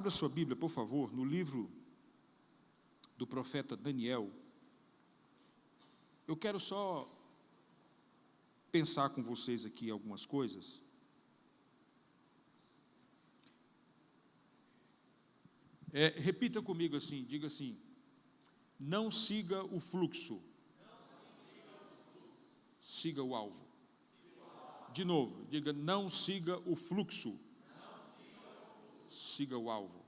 Abra sua Bíblia, por favor, no livro do profeta Daniel. Eu quero só pensar com vocês aqui algumas coisas. Repita comigo assim, diga assim: não siga o fluxo, siga o alvo. De novo, diga: não siga o fluxo, siga o alvo.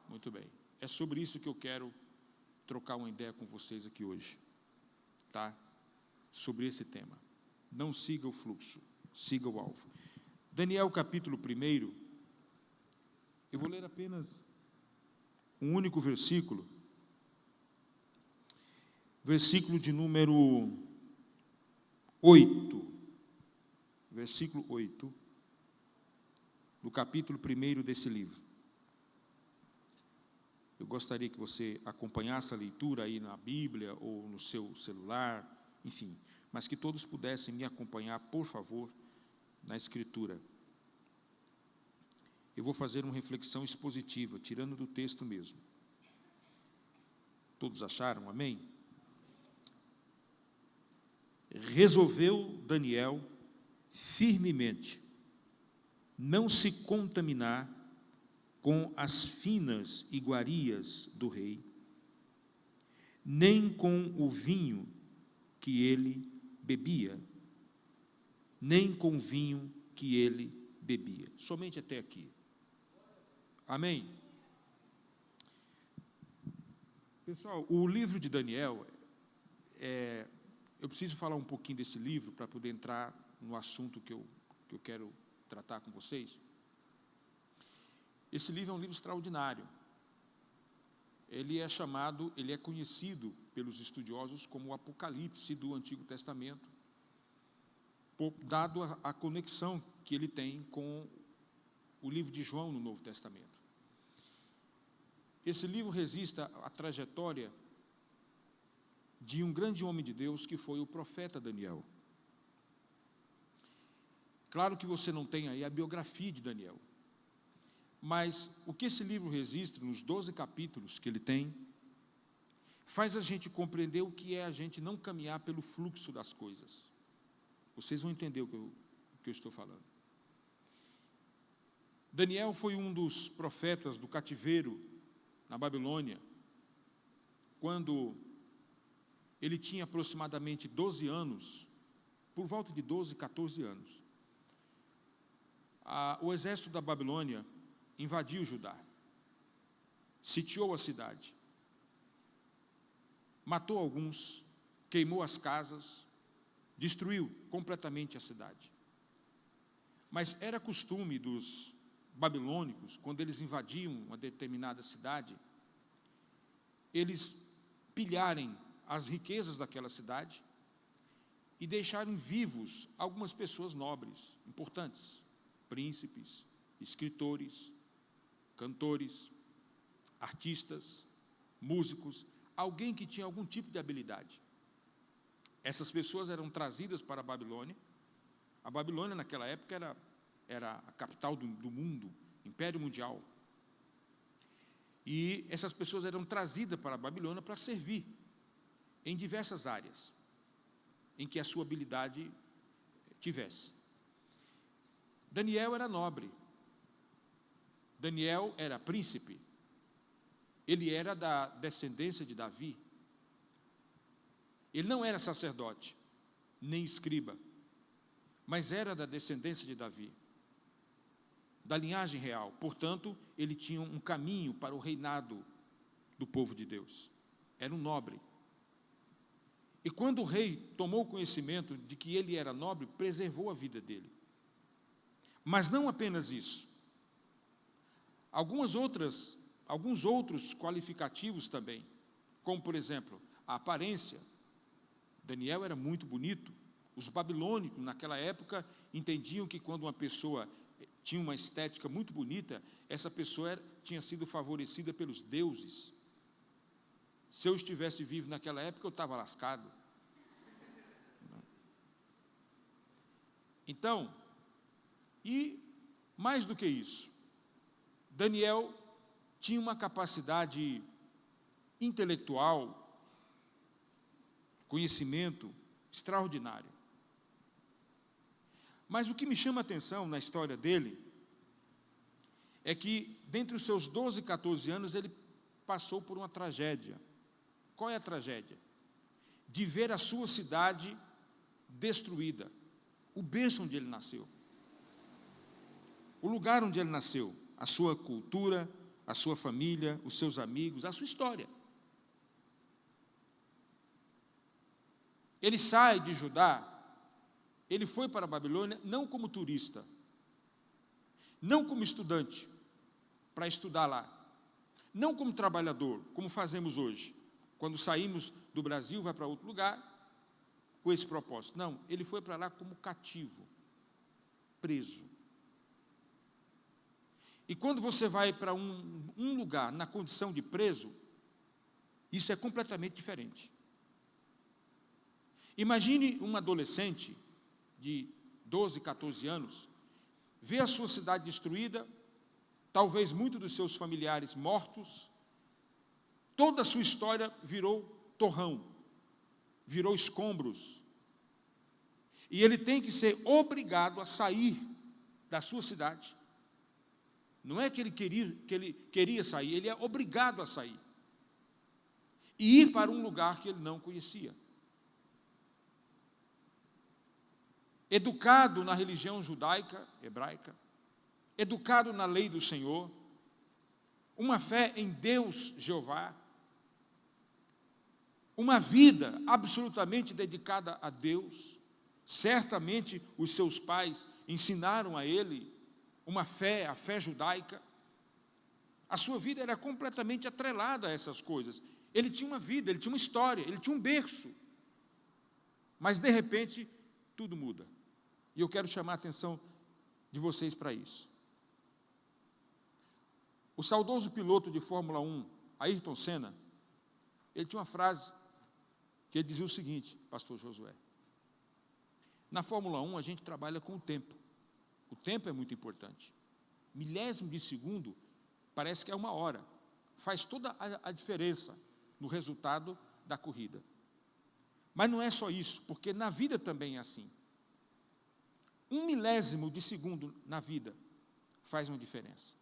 Muito bem, é sobre isso que eu quero trocar uma ideia com vocês aqui hoje, tá? Sobre esse tema. Não siga o fluxo, siga o alvo. Daniel capítulo 1, eu vou ler apenas um único versículo, versículo de número 8, versículo 8, do capítulo 1 desse livro. Eu gostaria que você acompanhasse a leitura aí na Bíblia ou no seu celular, enfim, mas que todos pudessem me acompanhar, por favor, na Escritura. Eu vou fazer uma reflexão expositiva, tirando do texto mesmo. Todos acharam? Amém? Resolveu Daniel firmemente não se contaminar com as finas iguarias do rei, nem com o vinho que ele bebia, nem com o vinho que ele bebia. Somente até aqui. Amém? Pessoal, o livro de Daniel, eu preciso falar um pouquinho desse livro para poder entrar no assunto que eu quero tratar com vocês. Esse livro é um livro extraordinário. Ele é conhecido pelos estudiosos como o Apocalipse do Antigo Testamento, dado a conexão que ele tem com o livro de João no Novo Testamento. Esse livro registra a trajetória de um grande homem de Deus que foi o profeta Daniel. Claro que você não tem aí a biografia de Daniel, mas o que esse livro registra, nos 12 capítulos que ele tem, faz a gente compreender o que é a gente não caminhar pelo fluxo das coisas. Vocês vão entender o que eu estou falando. Daniel foi um dos profetas do cativeiro na Babilônia, quando ele tinha aproximadamente 12 anos, por volta de 12, 14 anos. O exército da Babilônia invadiu Judá, sitiou a cidade, matou alguns, queimou as casas, destruiu completamente a cidade. Mas era costume dos babilônicos, quando eles invadiam uma determinada cidade, eles pilharem as riquezas daquela cidade e deixarem vivos algumas pessoas nobres, importantes, príncipes, escritores, cantores, artistas, músicos, alguém que tinha algum tipo de habilidade. Essas pessoas eram trazidas para a Babilônia. A Babilônia, naquela época, era a capital do mundo, império mundial. E essas pessoas eram trazidas para a Babilônia para servir em diversas áreas em que a sua habilidade tivesse. Daniel era nobre, Daniel era príncipe, ele era da descendência de Davi, ele não era sacerdote, nem escriba, mas era da descendência de Davi, da linhagem real. Portanto, ele tinha um caminho para o reinado do povo de Deus, era um nobre. E quando o rei tomou conhecimento de que ele era nobre, preservou a vida dele. Mas não apenas isso. Alguns outros qualificativos também, como, por exemplo, a aparência. Daniel era muito bonito. Os babilônicos, naquela época, entendiam que quando uma pessoa tinha uma estética muito bonita, essa pessoa tinha sido favorecida pelos deuses. Se eu estivesse vivo naquela época, eu estava lascado. Então, e mais do que isso, Daniel tinha uma capacidade intelectual, conhecimento extraordinário. Mas o que me chama a atenção na história dele é que, dentre os seus 12, 14 anos, ele passou por uma tragédia. Qual é a tragédia? De ver a sua cidade destruída, o berço onde ele nasceu, o lugar onde ele nasceu, a sua cultura, a sua família, os seus amigos, a sua história. Ele sai de Judá, ele foi para a Babilônia não como turista, não como estudante, para estudar lá, não como trabalhador, como fazemos hoje, quando saímos do Brasil, vai para outro lugar, com esse propósito. Não, ele foi para lá como cativo, preso. E quando você vai para um lugar na condição de preso, isso é completamente diferente. Imagine um adolescente de 12, 14 anos, ver a sua cidade destruída, talvez muitos dos seus familiares mortos, toda a sua história virou torrão, virou escombros, e ele tem que ser obrigado a sair da sua cidade. Não é que ele queria sair, ele é obrigado a sair e ir para um lugar que ele não conhecia. Educado na religião judaica, hebraica, educado na lei do Senhor, uma fé em Deus Jeová, uma vida absolutamente dedicada a Deus. Certamente os seus pais ensinaram a ele uma fé, a fé judaica. A sua vida era completamente atrelada a essas coisas. Ele tinha uma vida, ele tinha uma história, ele tinha um berço. Mas, de repente, tudo muda. E eu quero chamar a atenção de vocês para isso. O saudoso piloto de Fórmula 1, Ayrton Senna, ele tinha uma frase que ele dizia o seguinte, pastor Josué: na Fórmula 1 a gente trabalha com o tempo. O tempo é muito importante. Milésimo de segundo parece que é uma hora. Faz toda a diferença no resultado da corrida. Mas não é só isso, porque na vida também é assim. 1 milésimo de segundo na vida faz uma diferença.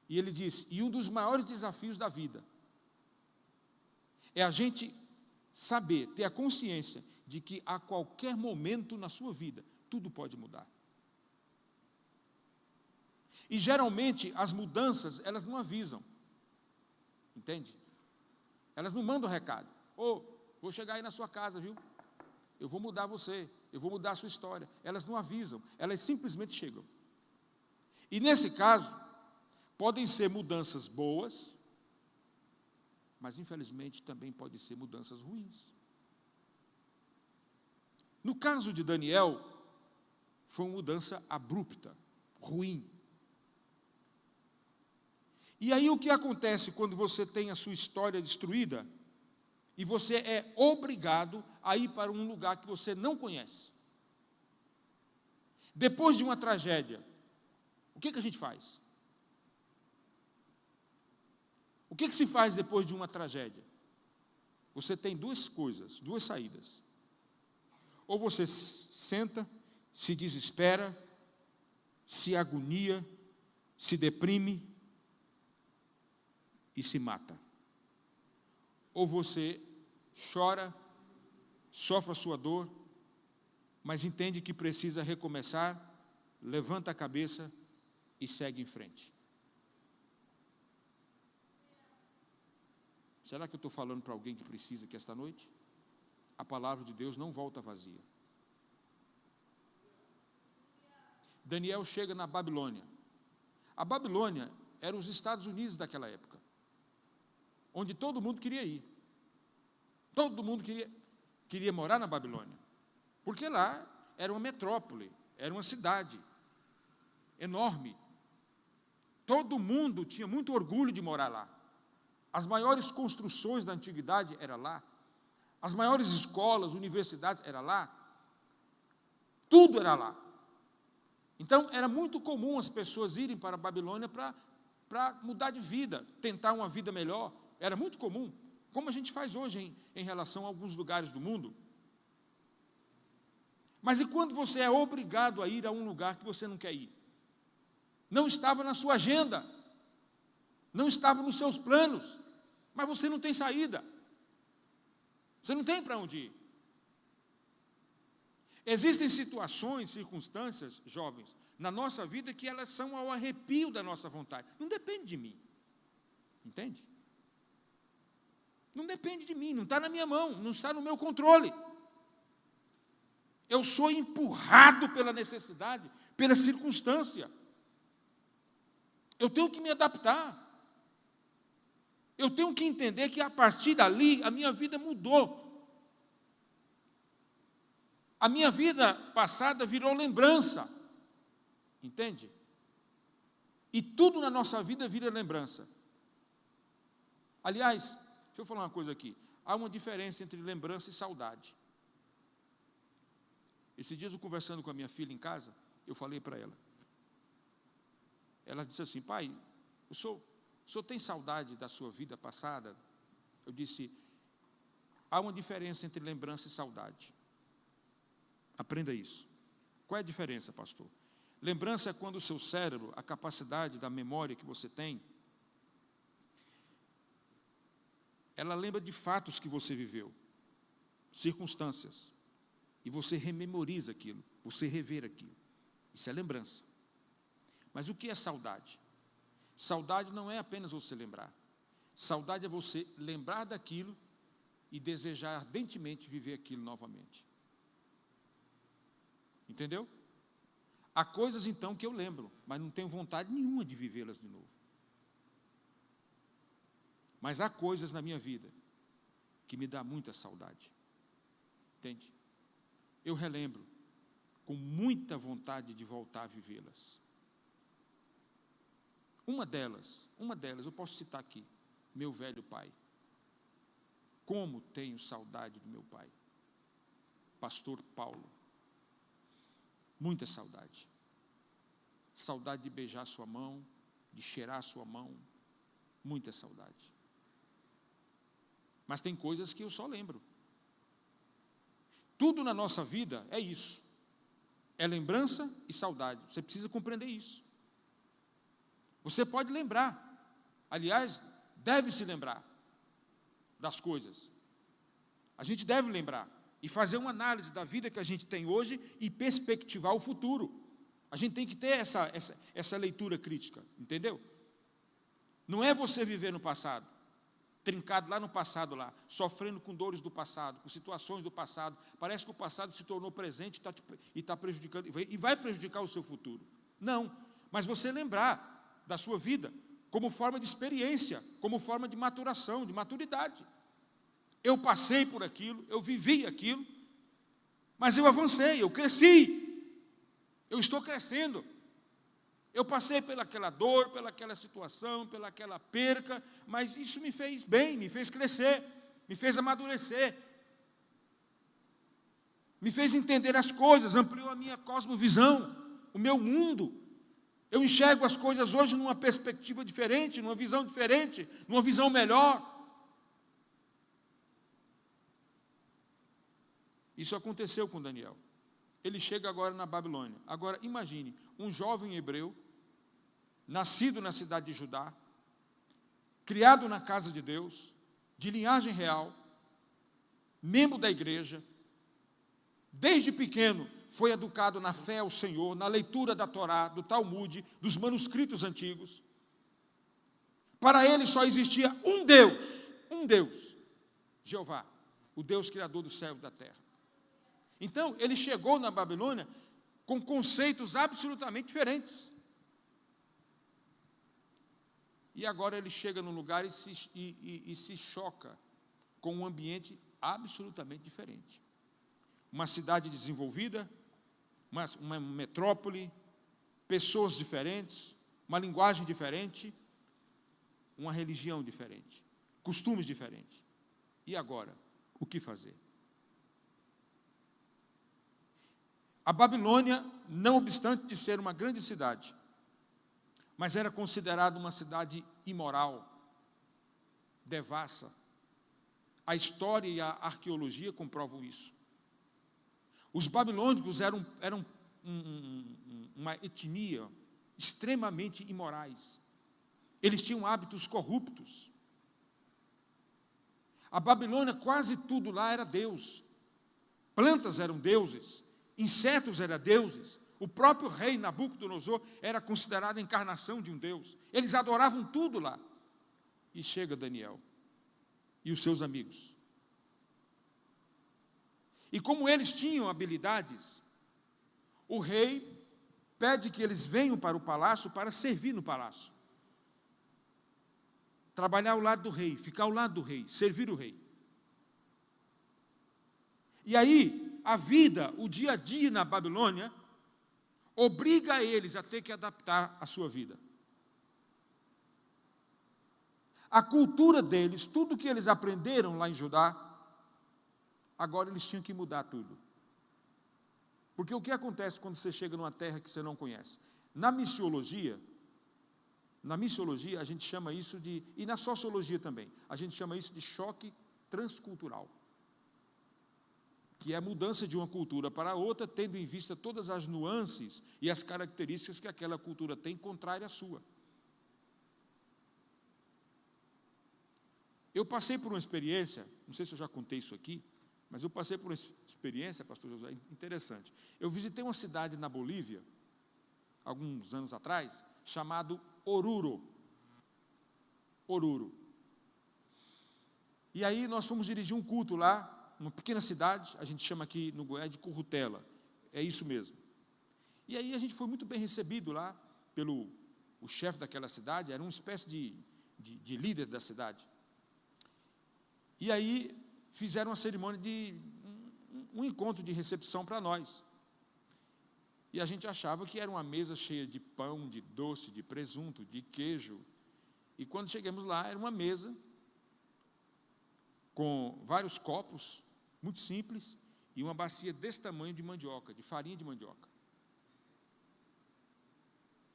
E ele diz, e um dos maiores desafios da vida é a gente saber, ter a consciência de que a qualquer momento na sua vida, tudo pode mudar. E geralmente as mudanças, elas não avisam, entende? Elas não mandam recado. Vou chegar aí na sua casa, viu? Eu vou mudar você, eu vou mudar a sua história. Elas não avisam, elas simplesmente chegam. E nesse caso, podem ser mudanças boas, mas infelizmente também podem ser mudanças ruins. No caso de Daniel, foi uma mudança abrupta, ruim. E aí o que acontece quando você tem a sua história destruída e você é obrigado a ir para um lugar que você não conhece? Depois de uma tragédia, o que a gente faz? O que se faz depois de uma tragédia? Você tem duas coisas, duas saídas. Ou você senta, se desespera, se agonia, se deprime e se mata. Ou você chora, sofre a sua dor, mas entende que precisa recomeçar, levanta a cabeça e segue em frente. Será que eu estou falando para alguém que precisa aqui esta noite? A palavra de Deus não volta vazia. Daniel chega na Babilônia. A Babilônia eram os Estados Unidos daquela época, onde todo mundo queria ir. Todo mundo queria morar na Babilônia, porque lá era uma metrópole, era uma cidade enorme. Todo mundo tinha muito orgulho de morar lá. As maiores construções da antiguidade eram lá. As maiores escolas, universidades eram lá. Tudo era lá. Então, era muito comum as pessoas irem para a Babilônia para mudar de vida, tentar uma vida melhor. Era muito comum, como a gente faz hoje em relação a alguns lugares do mundo. Mas e quando você é obrigado a ir a um lugar que você não quer ir? Não estava na sua agenda, não estava nos seus planos, mas você não tem saída, você não tem para onde ir. Existem situações, circunstâncias, jovens, na nossa vida que elas são ao arrepio da nossa vontade. Não depende de mim, entende? Não depende de mim, não está na minha mão, não está no meu controle. Eu sou empurrado pela necessidade, pela circunstância. Eu tenho que me adaptar. Eu tenho que entender que a partir dali a minha vida mudou. A minha vida passada virou lembrança. Entende? E tudo na nossa vida vira lembrança. Aliás, deixa eu falar uma coisa aqui. Há uma diferença entre lembrança e saudade. Esses dias eu conversando com a minha filha em casa, eu falei para ela. Ela disse assim: pai, o senhor tem saudade da sua vida passada? Eu disse: há uma diferença entre lembrança e saudade. Aprenda isso. Qual é a diferença, pastor? Lembrança é quando o seu cérebro, a capacidade da memória que você tem, ela lembra de fatos que você viveu, circunstâncias, e você rememoriza aquilo, você revê aquilo. Isso é lembrança. Mas o que é saudade? Saudade não é apenas você lembrar. Saudade é você lembrar daquilo e desejar ardentemente viver aquilo novamente. Entendeu? Há coisas então que eu lembro, mas não tenho vontade nenhuma de vivê-las de novo. Mas há coisas na minha vida que me dá muita saudade. Entende? Eu relembro com muita vontade de voltar a vivê-las. Uma delas, eu posso citar aqui, meu velho pai. Como tenho saudade do meu pai. Pastor Paulo. Muita saudade. Saudade de beijar sua mão, de cheirar sua mão. Muita saudade. Mas tem coisas que eu só lembro. Tudo na nossa vida é isso. É lembrança e saudade. Você precisa compreender isso. Você pode lembrar, aliás, deve se lembrar das coisas. A gente deve lembrar e fazer uma análise da vida que a gente tem hoje e perspectivar o futuro. A gente tem que ter essa leitura crítica, entendeu? Não é você viver no passado, trincado lá no passado, sofrendo com dores do passado, com situações do passado. Parece que o passado se tornou presente e está prejudicando, e vai prejudicar o seu futuro. Não, mas você lembrar da sua vida, como forma de experiência, como forma de maturação, de maturidade. Eu passei por aquilo, eu vivi aquilo, mas eu avancei, eu cresci, eu estou crescendo. Eu passei pelaquela dor, pelaquela situação, pelaquela perca, mas isso me fez bem, me fez crescer, me fez amadurecer, me fez entender as coisas, ampliou a minha cosmovisão, o meu mundo. Eu enxergo as coisas hoje numa perspectiva diferente, numa visão diferente, numa visão melhor. Isso aconteceu com Daniel. Ele chega agora na Babilônia. Agora, imagine, um jovem hebreu, nascido na cidade de Judá, criado na casa de Deus, de linhagem real, membro da igreja, desde pequeno, foi educado na fé ao Senhor, na leitura da Torá, do Talmude, dos manuscritos antigos. Para ele só existia um Deus, Jeová, o Deus criador do céu e da terra. Então, ele chegou na Babilônia com conceitos absolutamente diferentes. E agora ele chega num lugar e se choca com um ambiente absolutamente diferente. Uma cidade desenvolvida, uma metrópole, pessoas diferentes, uma linguagem diferente, uma religião diferente, costumes diferentes. E agora, o que fazer? A Babilônia, não obstante de ser uma grande cidade, mas era considerada uma cidade imoral, devassa. A história e a arqueologia comprovam isso. Os babilônicos eram uma etnia extremamente imorais. Eles tinham hábitos corruptos. A Babilônia, quase tudo lá era Deus. Plantas eram deuses, insetos eram deuses. O próprio rei Nabucodonosor era considerado a encarnação de um Deus. Eles adoravam tudo lá. E chega Daniel e os seus amigos. E como eles tinham habilidades, o rei pede que eles venham para o palácio para servir no palácio. Trabalhar ao lado do rei, ficar ao lado do rei, servir o rei. E aí, a vida, o dia a dia na Babilônia, obriga eles a ter que adaptar a sua vida. A cultura deles, tudo que eles aprenderam lá em Judá, agora eles tinham que mudar tudo. Porque o que acontece quando você chega numa terra que você não conhece? Na missiologia a gente chama isso de, e na sociologia também, a gente chama isso de choque transcultural, que é a mudança de uma cultura para outra, tendo em vista todas as nuances e as características que aquela cultura tem, contrária à sua. Eu passei por uma experiência, não sei se eu já contei isso aqui, mas eu passei por uma experiência, pastor José, interessante. Eu visitei uma cidade na Bolívia, alguns anos atrás, chamado Oruro. E aí nós fomos dirigir um culto lá, uma pequena cidade, a gente chama aqui no Goiás de Currutela, é isso mesmo. E aí a gente foi muito bem recebido lá, pelo o chefe daquela cidade, era uma espécie de líder da cidade. E aí fizeram uma cerimônia de um encontro de recepção para nós. E a gente achava que era uma mesa cheia de pão, de doce, de presunto, de queijo. E quando chegamos lá, era uma mesa com vários copos, muito simples, e uma bacia desse tamanho de mandioca, de farinha de mandioca.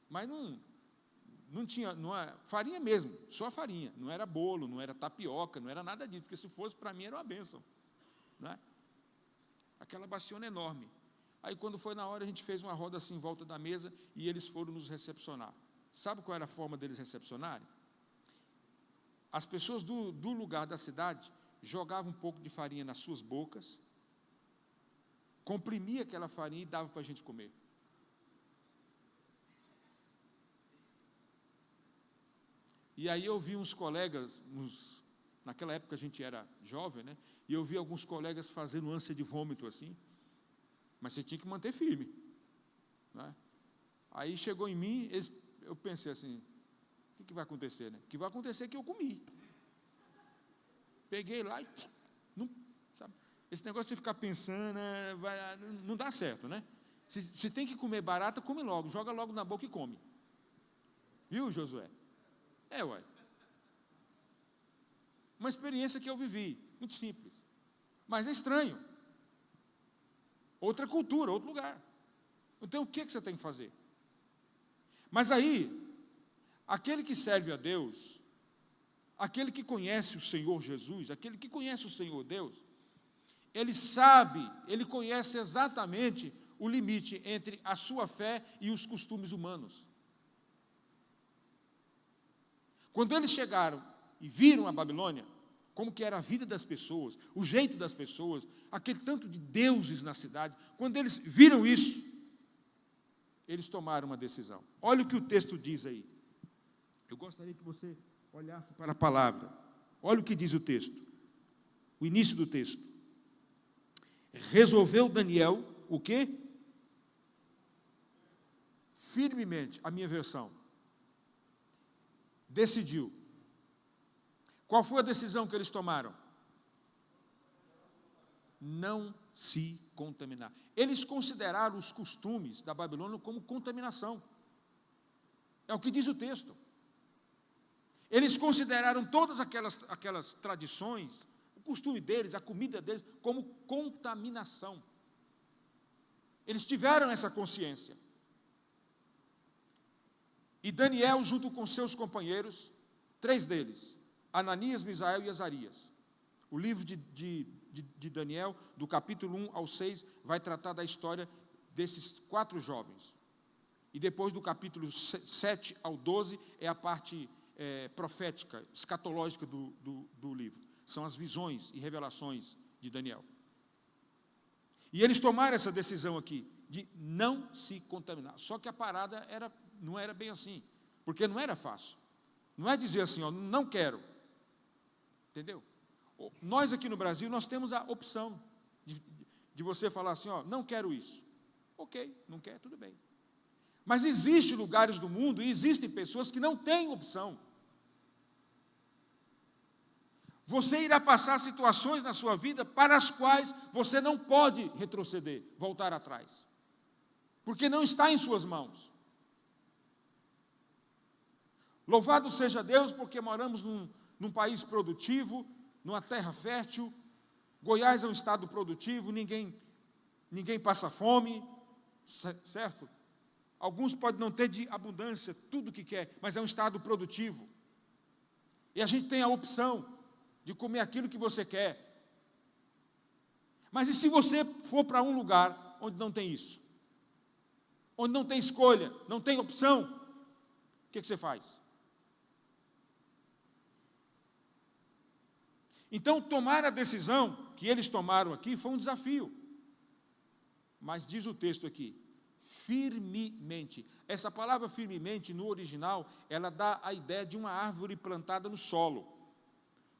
Mas não tinha, farinha mesmo, só farinha, não era bolo, não era tapioca, não era nada disso, porque se fosse para mim era uma bênção, não é? Aquela baciona enorme. Aí quando foi na hora a gente fez uma roda assim em volta da mesa e eles foram nos recepcionar. Sabe qual era a forma deles recepcionarem? As pessoas do lugar da cidade jogavam um pouco de farinha nas suas bocas, comprimia aquela farinha e dava para a gente comer. E aí eu vi uns colegas, naquela época a gente era jovem, né? E eu vi alguns colegas fazendo ânsia de vômito assim, mas você tinha que manter firme, né? Aí chegou em mim, eu pensei assim, o que vai acontecer, né? O que vai acontecer é que eu comi. Peguei lá e, não, sabe? Esse negócio de ficar pensando, não dá certo, né? Se tem que comer barata, come logo, joga logo na boca e come. Viu, Josué? Ué. Uma experiência que eu vivi, muito simples, mas é estranho. Outra cultura, outro lugar. Então, o que você tem que fazer? Mas aí, aquele que serve a Deus, aquele que conhece o Senhor Jesus, aquele que conhece o Senhor Deus, ele sabe, ele conhece exatamente o limite entre a sua fé e os costumes humanos. Quando eles chegaram e viram a Babilônia, como que era a vida das pessoas, o jeito das pessoas, aquele tanto de deuses na cidade, quando eles viram isso, eles tomaram uma decisão. Olha o que o texto diz aí. Eu gostaria que você olhasse para a palavra. Olha o que diz o texto, o início do texto. Resolveu Daniel, o quê? Firmemente, a minha versão. Decidiu. Qual foi a decisão que eles tomaram? Não se contaminar. Eles consideraram os costumes da Babilônia como contaminação. É o que diz o texto. Eles consideraram todas aquelas tradições, o costume deles, a comida deles, como contaminação. Eles tiveram essa consciência. E Daniel, junto com seus companheiros, 3 deles, Ananias, Misael e Azarias. O livro de Daniel, do capítulo 1 ao 6, vai tratar da história desses 4 jovens. E depois do capítulo 7 ao 12, é a parte profética, escatológica do livro. São as visões e revelações de Daniel. E eles tomaram essa decisão aqui, de não se contaminar. Só que a parada não era bem assim, porque não era fácil. Não é dizer assim, ó, não quero. Entendeu? Nós aqui no Brasil, nós temos a opção de você falar assim, ó, não quero isso. Ok, não quer, tudo bem. Mas existem lugares do mundo e existem pessoas que não têm opção. Você irá passar situações na sua vida para as quais você não pode retroceder, voltar atrás. Porque não está em suas mãos. Louvado seja Deus, porque moramos num país produtivo, numa terra fértil. Goiás é um estado produtivo, ninguém passa fome, certo? Alguns podem não ter de abundância, tudo que quer, mas é um estado produtivo. E a gente tem a opção de comer aquilo que você quer. Mas e se você for para um lugar onde não tem isso? Onde não tem escolha, não tem opção, o que você faz? Então, tomar a decisão que eles tomaram aqui foi um desafio. Mas diz o texto aqui, firmemente. Essa palavra firmemente, no original, ela dá a ideia de uma árvore plantada no solo,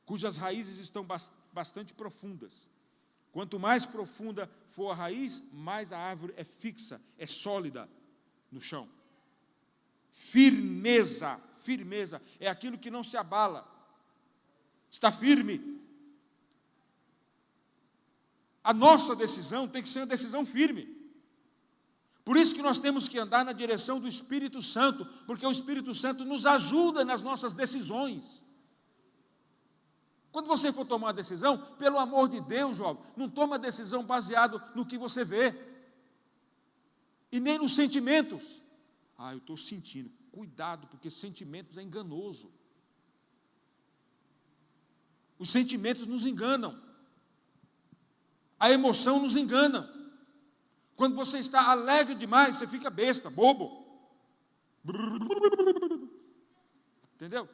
cujas raízes estão bastante profundas. Quanto mais profunda for a raiz, mais a árvore é fixa, é sólida no chão. Firmeza, firmeza, é aquilo que não se abala, está firme. A nossa decisão tem que ser uma decisão firme. Por isso que nós temos que andar na direção do Espírito Santo, porque o Espírito Santo nos ajuda nas nossas decisões. Quando você for tomar uma decisão, pelo amor de Deus, jovem, não toma decisão baseado no que você vê, e nem nos sentimentos. Eu estou sentindo, cuidado, porque sentimentos é enganoso. Os sentimentos nos enganam, a emoção nos engana. Quando você está alegre demais, você fica besta, bobo. Entendeu?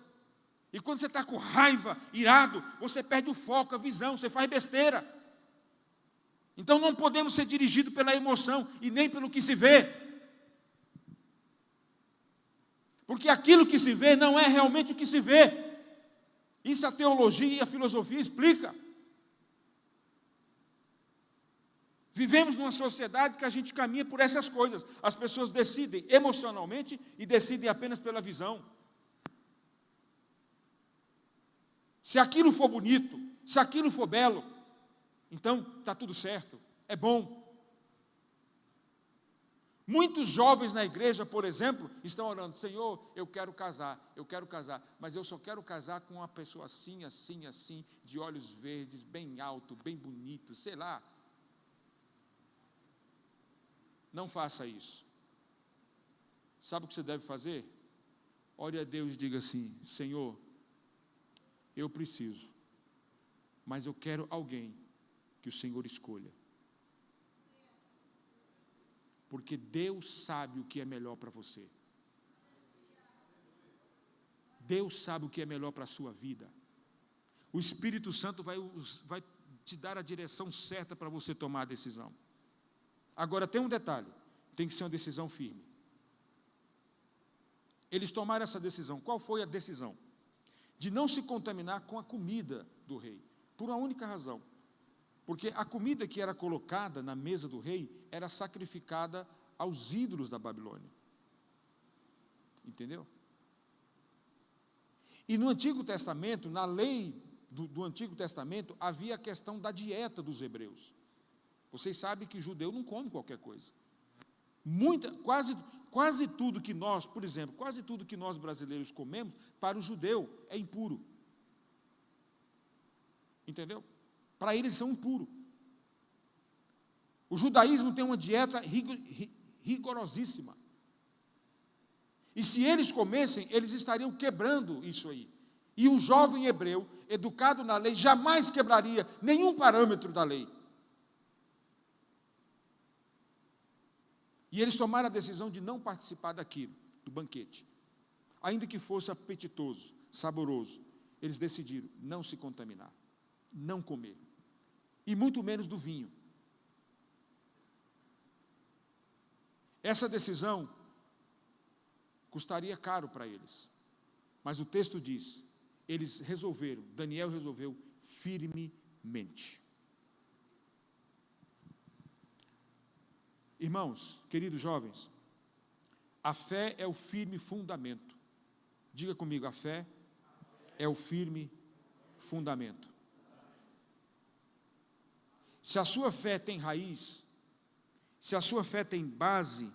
E quando você está com raiva, irado, você perde o foco, a visão, você faz besteira. Então não podemos ser dirigidos pela emoção e nem pelo que se vê. Porque aquilo que se vê não é realmente o que se vê. Isso a teologia e a filosofia explica. Vivemos numa sociedade que a gente caminha por essas coisas. As pessoas decidem emocionalmente e decidem apenas pela visão. Se aquilo for bonito, se aquilo for belo, então está tudo certo, é bom. Muitos jovens na igreja, por exemplo, estão orando, Senhor, eu quero casar, mas eu só quero casar com uma pessoa assim, assim, assim, de olhos verdes, bem alto, bem bonito, sei lá. Não faça isso. Sabe o que você deve fazer? Ore a Deus e diga assim, Senhor, eu preciso, mas eu quero alguém que o Senhor escolha. Porque Deus sabe o que é melhor para você. Deus sabe o que é melhor para a sua vida. O Espírito Santo vai te dar a direção certa para você tomar a decisão. Agora, tem um detalhe, tem que ser uma decisão firme. Eles tomaram essa decisão. Qual foi a decisão? De não se contaminar com a comida do rei, por uma única razão. Porque a comida que era colocada na mesa do rei era sacrificada aos ídolos da Babilônia. Entendeu? E no Antigo Testamento, na lei do Antigo Testamento, havia a questão da dieta dos hebreus. Vocês sabem que judeu não come qualquer coisa. Quase tudo que nós, por exemplo, quase tudo que nós brasileiros comemos, para o judeu é impuro. Entendeu? Para eles são impuros. O judaísmo tem uma dieta rigorosíssima. E se eles comessem, eles estariam quebrando isso aí. E o jovem hebreu, educado na lei, jamais quebraria nenhum parâmetro da lei. E eles tomaram a decisão de não participar daquilo, do banquete. Ainda que fosse apetitoso, saboroso, eles decidiram não se contaminar, não comer. E muito menos do vinho. Essa decisão custaria caro para eles. Mas o texto diz, eles resolveram, Daniel resolveu firmemente. Irmãos, queridos jovens, a fé é o firme fundamento. Diga comigo, a fé é o firme fundamento. Se a sua fé tem raiz, se a sua fé tem base,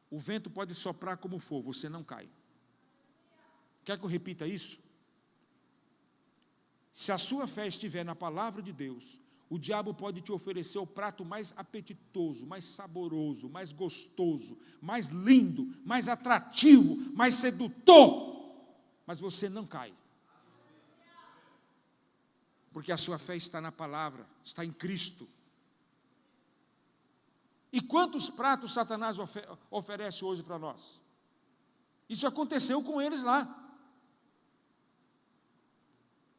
o vento pode soprar como for, você não cai. Quer que eu repita isso? Se a sua fé estiver na palavra de Deus, o diabo pode te oferecer o prato mais apetitoso, mais saboroso, mais gostoso, mais lindo, mais atrativo, mais sedutor, mas você não cai. Porque a sua fé está na palavra, está em Cristo. E quantos pratos Satanás oferece hoje para nós? Isso aconteceu com eles lá.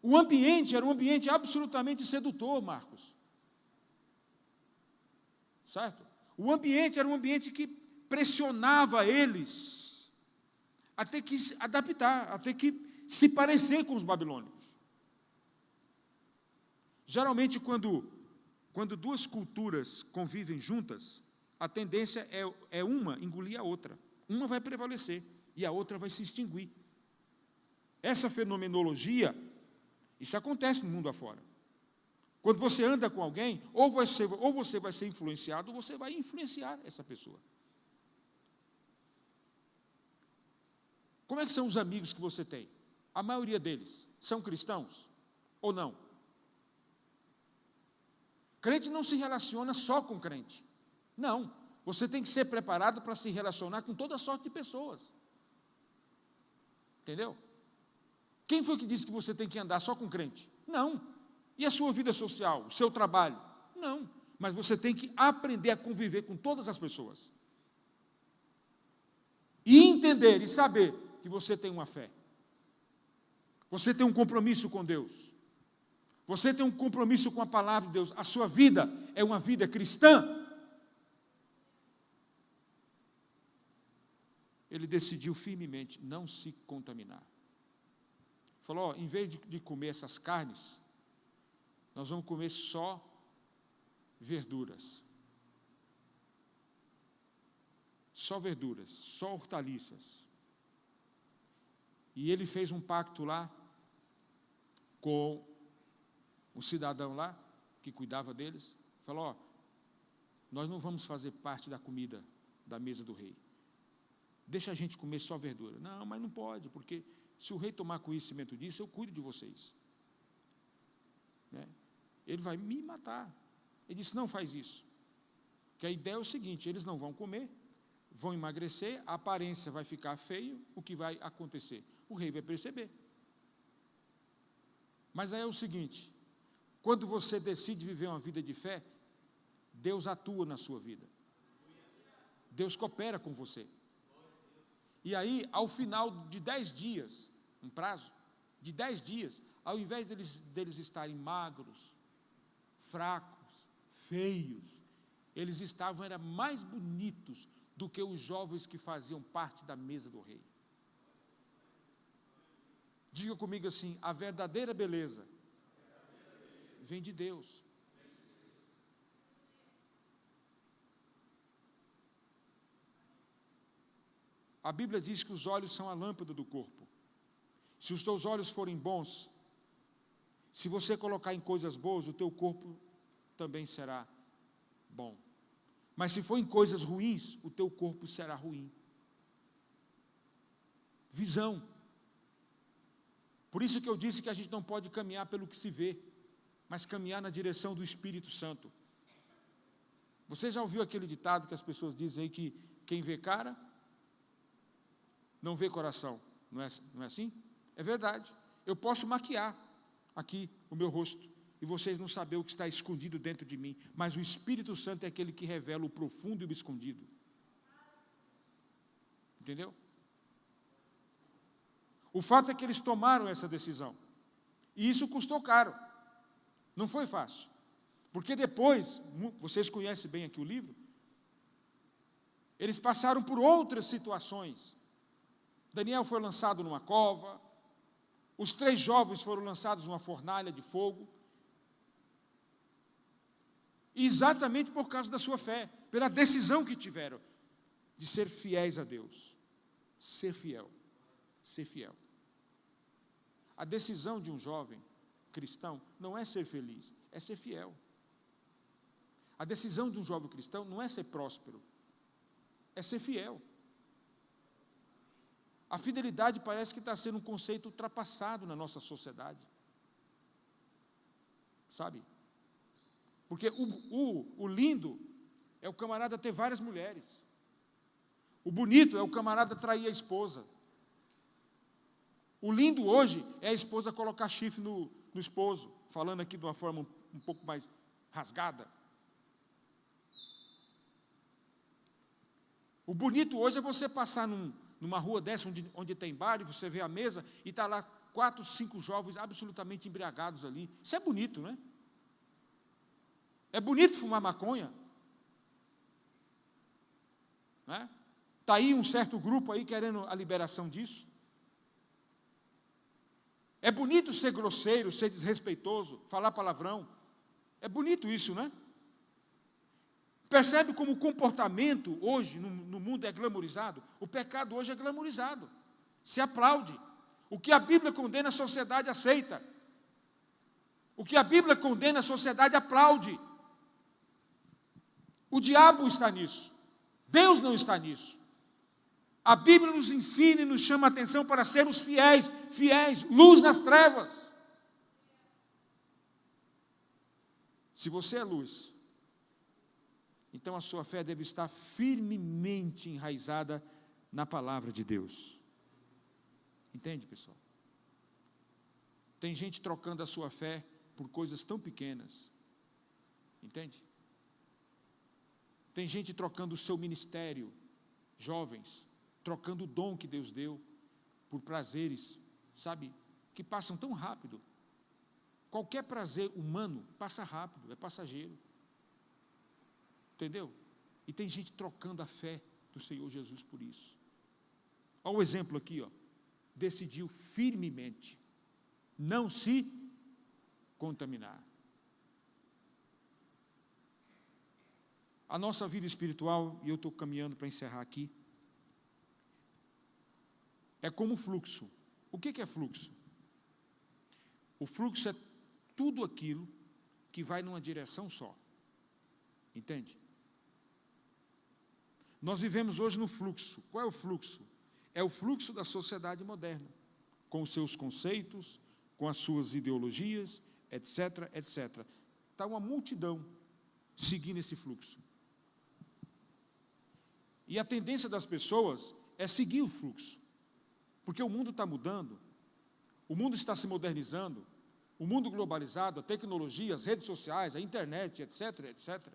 O ambiente era um ambiente absolutamente sedutor, Marcos. Certo? O ambiente era um ambiente que pressionava eles a ter que se adaptar, a ter que se parecer com os babilônicos. Geralmente, quando duas culturas convivem juntas, a tendência é uma engolir a outra. Uma vai prevalecer e a outra vai se extinguir. Essa fenomenologia, isso acontece no mundo afora. Quando você anda com alguém, ou você vai ser influenciado, ou você vai influenciar essa pessoa. Como é que são os amigos que você tem? A maioria deles são cristãos ou não? Crente não se relaciona só com crente. Não, você tem que ser preparado para se relacionar com toda sorte de pessoas. Entendeu? Quem foi que disse que você tem que andar só com crente? Não. E a sua vida social, o seu trabalho? Não. Mas você tem que aprender a conviver com todas as pessoas. E entender e saber que você tem uma fé. Você tem um compromisso com Deus. Você tem um compromisso com a palavra de Deus. A sua vida é uma vida cristã. Ele decidiu firmemente não se contaminar. Falou, em vez de comer essas carnes, nós vamos comer só verduras. Só verduras, só hortaliças. E ele fez um pacto lá com o cidadão lá, que cuidava deles. Falou, nós não vamos fazer parte da comida da mesa do rei. Deixa a gente comer só verdura. Não, mas não pode, porque se o rei tomar conhecimento disso, eu cuido de vocês. Né? Ele vai me matar. Ele disse, não faz isso. Porque a ideia é o seguinte, eles não vão comer, vão emagrecer, a aparência vai ficar feia, o que vai acontecer? O rei vai perceber. Mas aí é o seguinte, quando você decide viver uma vida de fé, Deus atua na sua vida. Deus coopera com você. E aí, ao final de 10 dias, um prazo de 10 dias, ao invés deles estarem magros, fracos, feios, eles eram mais bonitos do que os jovens que faziam parte da mesa do rei. Diga comigo assim, a verdadeira beleza vem de Deus. A Bíblia diz que os olhos são a lâmpada do corpo. Se os teus olhos forem bons, se você colocar em coisas boas, o teu corpo também será bom. Mas se for em coisas ruins, o teu corpo será ruim. Visão. Por isso que eu disse que a gente não pode caminhar pelo que se vê, mas caminhar na direção do Espírito Santo. Você já ouviu aquele ditado que as pessoas dizem aí que quem vê cara, não vê coração? Não é assim? É verdade. Eu posso maquiar aqui o meu rosto e vocês não saber o que está escondido dentro de mim, mas o Espírito Santo é aquele que revela o profundo e o escondido. Entendeu? O fato é que eles tomaram essa decisão, e isso custou caro, não foi fácil, porque depois, vocês conhecem bem aqui o livro, eles passaram por outras situações. Daniel foi lançado numa cova, os 3 jovens foram lançados numa fornalha de fogo, exatamente por causa da sua fé, pela decisão que tiveram de ser fiéis a Deus. Ser fiel. Ser fiel. A decisão de um jovem cristão não é ser feliz, é ser fiel. A decisão de um jovem cristão não é ser próspero, é ser fiel. A fidelidade parece que está sendo um conceito ultrapassado na nossa sociedade. Sabe? Porque o lindo é o camarada ter várias mulheres. O bonito é o camarada trair a esposa. O lindo hoje é a esposa colocar chifre no esposo, falando aqui de uma forma um pouco mais rasgada. O bonito hoje é você passar numa rua dessa, onde tem bar, e você vê a mesa, e está lá 4, 5 jovens absolutamente embriagados ali. Isso é bonito, né? É bonito fumar maconha. Né? Está aí um certo grupo aí querendo a liberação disso. É bonito ser grosseiro, ser desrespeitoso, falar palavrão. É bonito isso, né? Percebe como o comportamento hoje no mundo é glamorizado? O pecado hoje é glamorizado. Se aplaude. O que a Bíblia condena, a sociedade aceita. O que a Bíblia condena, a sociedade aplaude. O diabo está nisso. Deus não está nisso. A Bíblia nos ensina e nos chama a atenção para sermos fiéis, luz nas trevas. Se você é luz, então a sua fé deve estar firmemente enraizada na palavra de Deus. Entende, pessoal? Tem gente trocando a sua fé por coisas tão pequenas. Entende? Tem gente trocando o seu ministério, jovens, trocando o dom que Deus deu por prazeres, sabe, que passam tão rápido. Qualquer prazer humano passa rápido, é passageiro. Entendeu? E tem gente trocando a fé do Senhor Jesus por isso. Olha o exemplo aqui, ó. Decidiu firmemente não se contaminar. A nossa vida espiritual, e eu estou caminhando para encerrar aqui, é como fluxo. O que é fluxo? O fluxo é tudo aquilo que vai numa direção só. Entende? Nós vivemos hoje no fluxo. Qual é o fluxo? É o fluxo da sociedade moderna, com os seus conceitos, com as suas ideologias, etc, etc. Está uma multidão seguindo esse fluxo. E a tendência das pessoas é seguir o fluxo. Porque o mundo está mudando, o mundo está se modernizando, o mundo globalizado, a tecnologia, as redes sociais, a internet, etc, etc.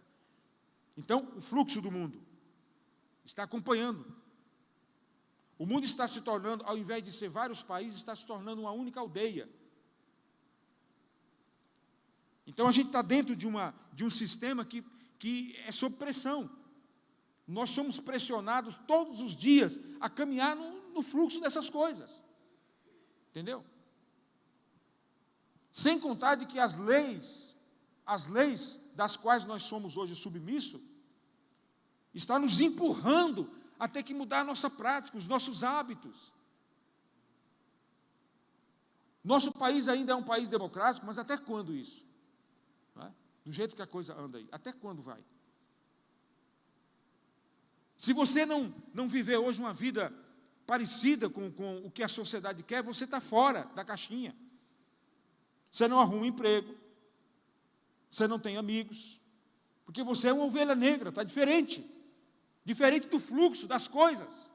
Então, o fluxo do mundo está acompanhando. O mundo está se tornando, ao invés de ser vários países, está se tornando uma única aldeia. Então, a gente está dentro de um sistema que é sob pressão. Nós somos pressionados todos os dias a caminhar no fluxo dessas coisas. Entendeu? Sem contar de que as leis das quais nós somos hoje submissos, está nos empurrando a ter que mudar a nossa prática, os nossos hábitos. Nosso país ainda é um país democrático, mas até quando isso? Não é? Do jeito que a coisa anda aí, até quando vai? Se você não viver hoje uma vida parecida com o que a sociedade quer, você está fora da caixinha. Você não arruma um emprego, você não tem amigos, Porque você é uma ovelha negra, está diferente. Diferente do fluxo das coisas.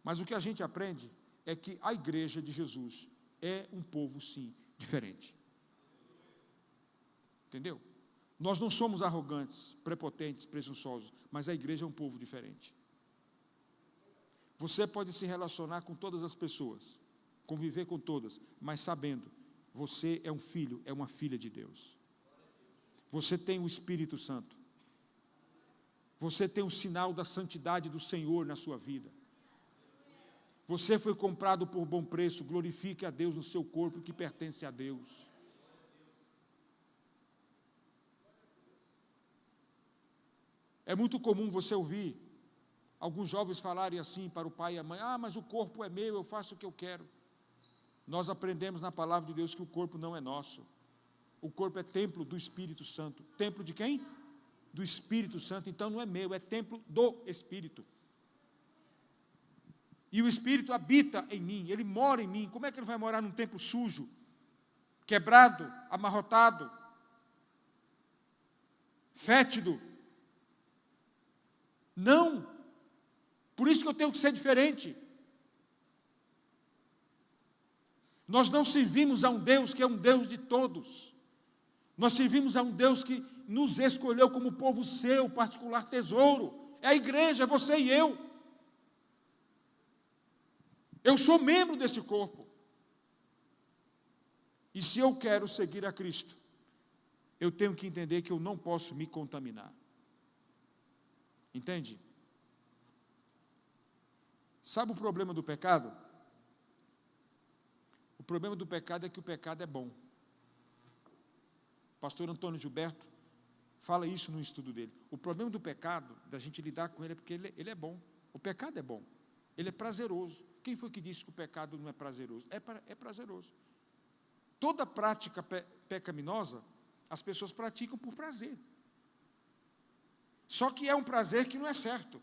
Mas o que a gente aprende é que a igreja de Jesus é um povo, sim, diferente. Entendeu? Nós não somos arrogantes, prepotentes, presunçosos, mas a igreja é um povo diferente. Você pode se relacionar com todas as pessoas, conviver com todas, mas sabendo, você é um filho, é uma filha de Deus. Você tem o Espírito Santo. Você tem o sinal da santidade do Senhor na sua vida. Você foi comprado por bom preço, glorifique a Deus no seu corpo que pertence a Deus. É muito comum você ouvir alguns jovens falarem assim para o pai e a mãe: ah, mas o corpo é meu, eu faço o que eu quero. Nós aprendemos na palavra de Deus que o corpo não é nosso. O corpo é templo do Espírito Santo. Templo de quem? Do Espírito Santo. Então não é meu, é templo do Espírito. E o Espírito habita em mim, ele mora em mim. Como é que ele vai morar num templo sujo, quebrado, amarrotado, fétido? Não. Por isso que eu tenho que ser diferente. Nós não servimos a um Deus que é um Deus de todos. Nós servimos a um Deus que nos escolheu como povo seu, particular tesouro. É a igreja, é você e eu. Eu sou membro desse corpo. E se eu quero seguir a Cristo, eu tenho que entender que eu não posso me contaminar. Entende? Sabe o problema do pecado? O problema do pecado é que o pecado é bom. O pastor Antônio Gilberto fala isso no estudo dele. O problema do pecado, da gente lidar com ele, é porque ele é bom. O pecado é bom. Ele é prazeroso. Quem foi que disse que o pecado não é prazeroso? É prazeroso. Toda prática pecaminosa, as pessoas praticam por prazer. Só que é um prazer que não é certo.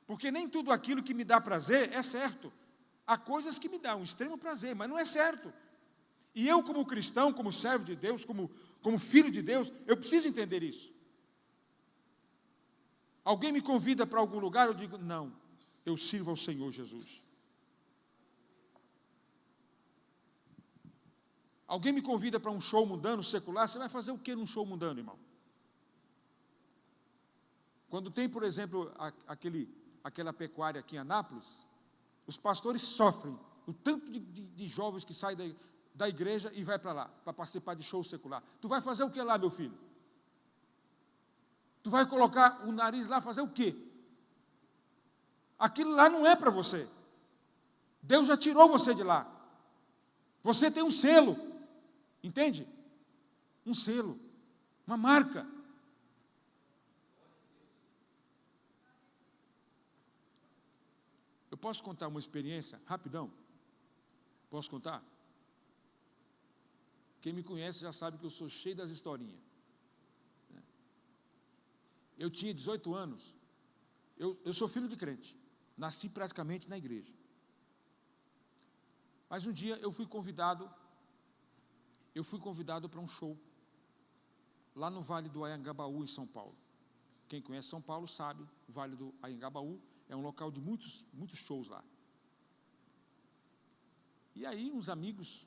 Porque nem tudo aquilo que me dá prazer é certo. Há coisas que me dão um extremo prazer, mas não é certo. E eu, como cristão, como servo de Deus, como filho de Deus, eu preciso entender isso. Alguém me convida para algum lugar, eu digo: não, eu sirvo ao Senhor Jesus. Alguém me convida para um show mundano, secular, você vai fazer o que num show mundano, irmão? Quando tem, por exemplo, aquela pecuária aqui em Anápolis, os pastores sofrem o tanto de jovens que saem da igreja e vai para lá, para participar de show secular. Tu vai fazer o que lá, meu filho? Tu vai colocar o nariz lá, fazer o quê? Aquilo lá não é para você. Deus já tirou você de lá. Você tem um selo, entende? Um selo, uma marca. Eu posso contar uma experiência, rapidão? Posso contar? Quem me conhece já sabe que eu sou cheio das historinhas. Eu tinha 18 anos, eu sou filho de crente, nasci praticamente na igreja. Mas um dia eu fui convidado para um show, lá no Vale do Anhangabaú, em São Paulo. Quem conhece São Paulo sabe, o Vale do Anhangabaú é um local de muitos shows lá. E aí uns amigos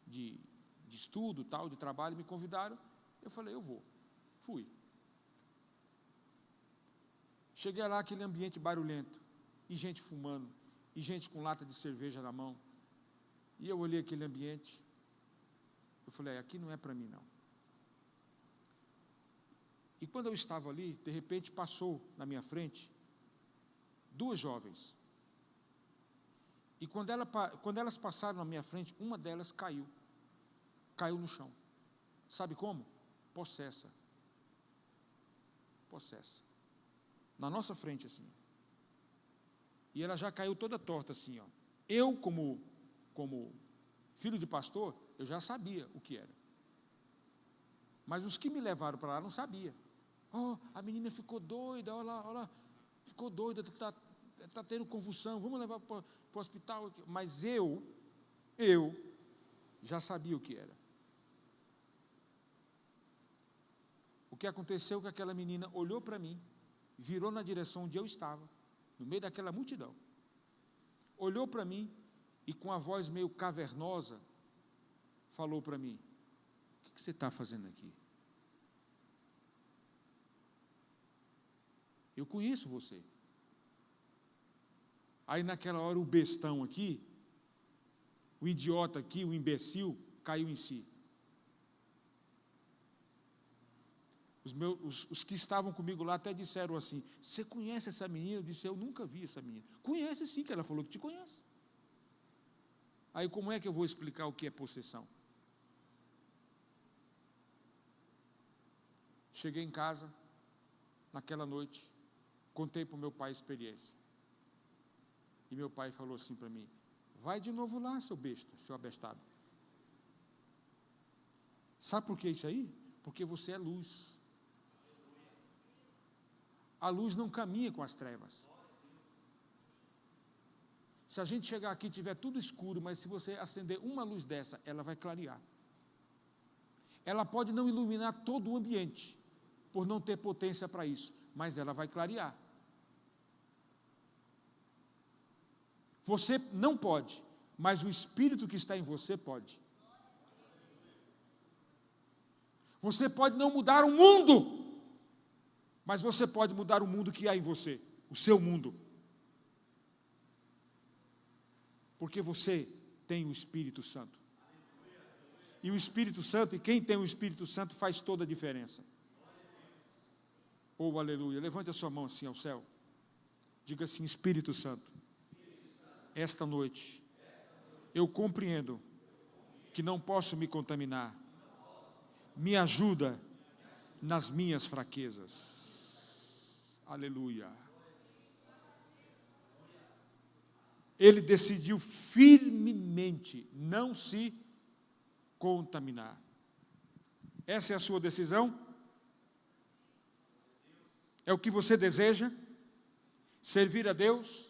de estudo, tal, de trabalho, me convidaram. Eu falei: eu vou. Fui. Cheguei lá, aquele ambiente barulhento, e gente fumando, e gente com lata de cerveja na mão. E eu olhei aquele ambiente, eu falei: aqui não é para mim, não. E quando eu estava ali, de repente passou na minha frente duas jovens. E quando elas passaram na minha frente, uma delas caiu no chão. Sabe como? Possessa. Na nossa frente, assim. E ela já caiu toda torta, assim, ó. Eu, como filho de pastor, eu já sabia o que era. Mas os que me levaram para lá não sabiam. Oh, a menina ficou doida, olha lá, ficou doida, está tendo convulsão, vamos levar para o hospital. Mas eu já sabia o que era. O que aconteceu é que aquela menina olhou para mim, virou na direção onde eu estava, no meio daquela multidão, olhou para mim e com a voz meio cavernosa, falou para mim: o que você está fazendo aqui? Eu conheço você. Aí naquela hora o bestão aqui, o idiota aqui, o imbecil, caiu em si. Os que estavam comigo lá até disseram assim: você conhece essa menina? Eu disse: eu nunca vi essa menina. Conhece sim, que ela falou que te conhece. Aí como é que eu vou explicar o que é possessão? Cheguei em casa, naquela noite, contei para o meu pai a experiência. E meu pai falou assim para mim: vai de novo lá, seu besta, seu abestado. Sabe por que isso aí? Porque você é luz. A luz não caminha com as trevas. Se a gente chegar aqui e tiver tudo escuro, mas se você acender uma luz dessa, ela vai clarear. Ela pode não iluminar todo o ambiente, por não ter potência para isso, mas ela vai clarear. Você não pode, mas o Espírito que está em você pode. Você pode não mudar o mundo, mas você pode mudar o mundo que há em você, o seu mundo. Porque você tem o Espírito Santo. E o Espírito Santo, e quem tem o Espírito Santo faz toda a diferença. Oh, aleluia. Levante a sua mão assim ao céu. Diga assim: Espírito Santo, esta noite eu compreendo que não posso me contaminar. Me ajuda nas minhas fraquezas. Aleluia. Ele decidiu firmemente não se contaminar. Essa é a sua decisão? É o que você deseja? Servir a Deus?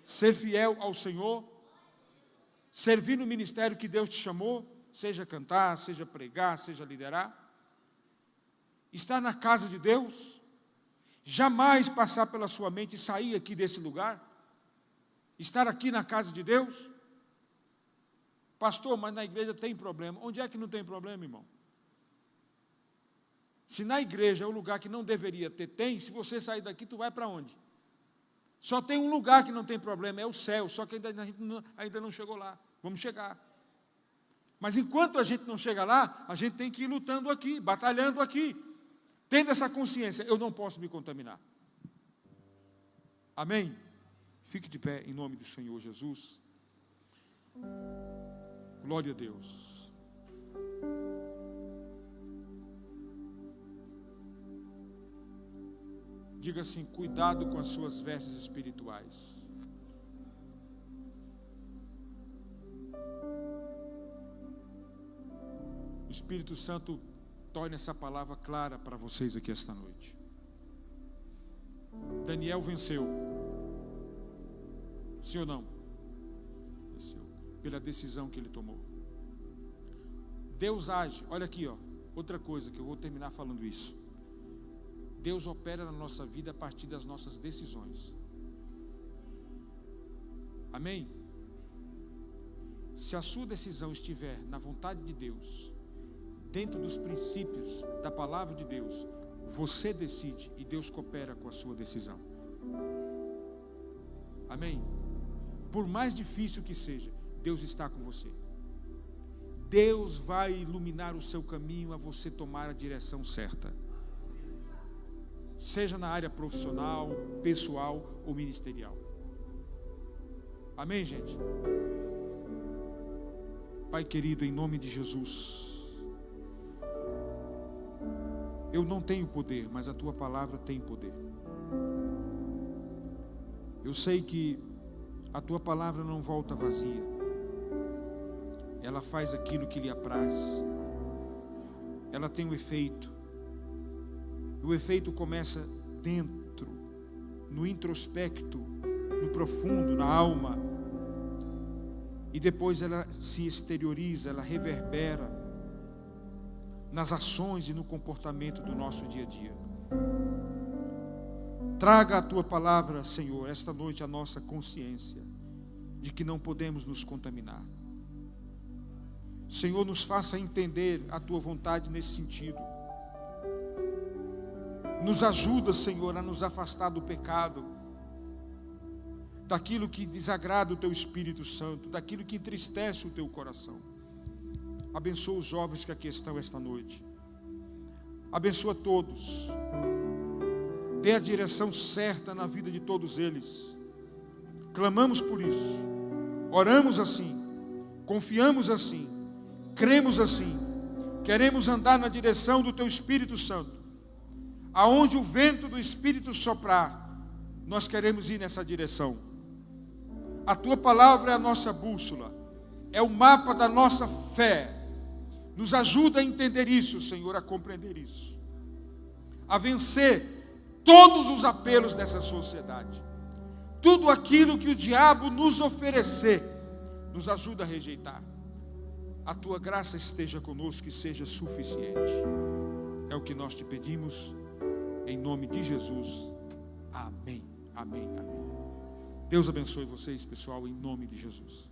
Ser fiel ao Senhor? Servir no ministério que Deus te chamou? Seja cantar, seja pregar, seja liderar? Estar na casa de Deus? Jamais passar pela sua mente e sair aqui desse lugar? Estar aqui na casa de Deus? Pastor, mas na igreja tem problema. Onde é que não tem problema, irmão? Se na igreja é o lugar que não deveria ter, tem. Se você sair daqui, tu vai para onde? Só tem um lugar que não tem problema, é o céu. Só que a gente ainda não chegou lá. Vamos chegar. Mas enquanto a gente não chega lá, a gente tem que ir lutando aqui, batalhando aqui. Tendo essa consciência, eu não posso me contaminar. Amém? Fique de pé em nome do Senhor Jesus. Glória a Deus. Diga assim: cuidado com as suas vestes espirituais. O Espírito Santo torne essa palavra clara para vocês aqui esta noite. Daniel venceu. Sim ou não? Venceu. Pela decisão que ele tomou. Deus age. Olha aqui, ó. Outra coisa que eu vou terminar falando isso. Deus opera na nossa vida a partir das nossas decisões. Amém? Se a sua decisão estiver na vontade de Deus, dentro dos princípios da palavra de Deus, você decide e Deus coopera com a sua decisão. Amém? Por mais difícil que seja, Deus está com você. Deus vai iluminar o seu caminho a você tomar a direção certa. Seja na área profissional, pessoal ou ministerial. Amém, gente? Pai querido, em nome de Jesus, eu não tenho poder, mas a Tua palavra tem poder. Eu sei que a Tua palavra não volta vazia. Ela faz aquilo que lhe apraz. Ela tem um efeito. O efeito começa dentro, no introspecto, no profundo, na alma. E depois ela se exterioriza, ela reverbera nas ações e no comportamento do nosso dia a dia. Traga a tua palavra, Senhor, esta noite a nossa consciência de que não podemos nos contaminar. Senhor, nos faça entender a tua vontade nesse sentido. Nos ajuda, Senhor, a nos afastar do pecado, daquilo que desagrada o teu Espírito Santo, daquilo que entristece o teu coração. Abençoa os jovens que aqui estão esta noite. Abençoa todos. Dê a direção certa na vida de todos eles. Clamamos por isso. Oramos assim. Confiamos assim. Cremos assim. Queremos andar na direção do teu Espírito Santo. Aonde o vento do Espírito soprar, nós queremos ir nessa direção. A tua palavra é a nossa bússola. É o mapa da nossa fé. Nos ajuda a entender isso, Senhor, a compreender isso. A vencer todos os apelos dessa sociedade. Tudo aquilo que o diabo nos oferecer, nos ajuda a rejeitar. A tua graça esteja conosco e seja suficiente. É o que nós te pedimos, em nome de Jesus. Amém, amém, amém. Deus abençoe vocês, pessoal, em nome de Jesus.